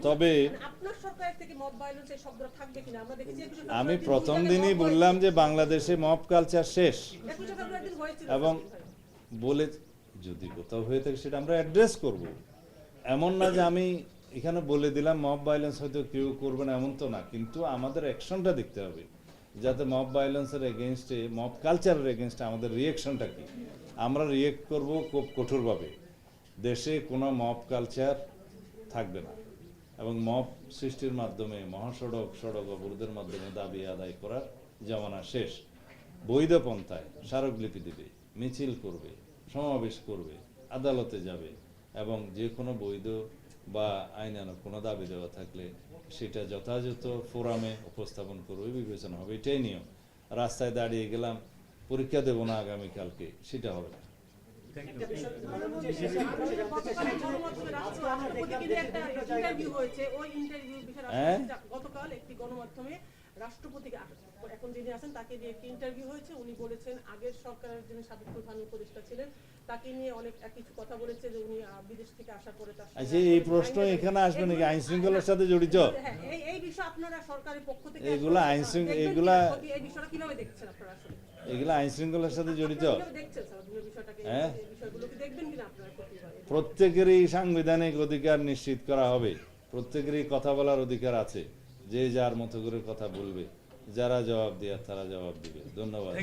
তবে আমি প্রথম দিনই বললাম যে বাংলাদেশে মব কালচার শেষ, এবং বলে যদি কোথাও হয়ে থাকে সেটা আমরা অ্যাড্রেস করব। এমন না যে আমি এখানে বলে দিলাম মব ভায়োলেন্স হয়তো কেউ করবে না, এমন তো না, কিন্তু আমাদের অ্যাকশনটা দেখতে হবে, যাতে মব ভায়োলেন্সের এগেনস্টে, মব কালচারের এগেনস্টে আমাদের রিয়েকশনটা কি। আমরা রিয়েক্ট করব খুব কঠোরভাবে। দেশে কোনো মব কালচার থাকবে না, এবং মব সৃষ্টির মাধ্যমে মহাসড়ক সড়ক অবরোধের মাধ্যমে দাবি আদায় করার জমানা শেষ। বৈধ পন্থায় স্মারকলিপি দেবে, মিছিল করবে, সমাবেশ করবে, আদালতে যাবে, এবং যে কোনো বৈধ বা আইনানুগ কোনো দাবি দেওয়া থাকলে সেটা যথাযথ ফোরামে উপস্থাপন করবে, বিবেচনা হবে। এটাই নিয়ম। রাস্তায় দাঁড়িয়ে গেলাম, পরীক্ষা দেবো না আগামীকালকে, সেটা হবে না। রাষ্ট্রপতিকে এখন যিনি আছেন তাকে নিয়ে একটি ইন্টারভিউ হয়েছে, উনি বলেছেন আগের সরকারের যিনি সাবেক প্রধান উপদেষ্টা ছিলেন তাকে নিয়ে অনেক কিছু কথা বলেছে, যে উনি বিদেশ থেকে আসার পরে তার আচ্ছা, এই প্রশ্ন এখানে আসবে নাকি? আইন শৃঙ্খলার সাথে জড়িত এই বিষয়ে আপনারা সরকারের পক্ষ থেকে এগুলা আইন শৃঙ্খলা, এগুলা এই বিষয়টা কিভাবে দেখছেন আপনারা? আসলে এগুলা আইন শৃঙ্খলার সাথে জড়িত। হ্যাঁ, প্রত্যেকেরই সাংবিধানিক অধিকার নিশ্চিত করা হবে, প্রত্যেকেরই কথা বলার অধিকার আছে, যে যার মতো করে কথা বলবে, যারা জবাব দেওয়ার তারা জবাব দিবে। ধন্যবাদ।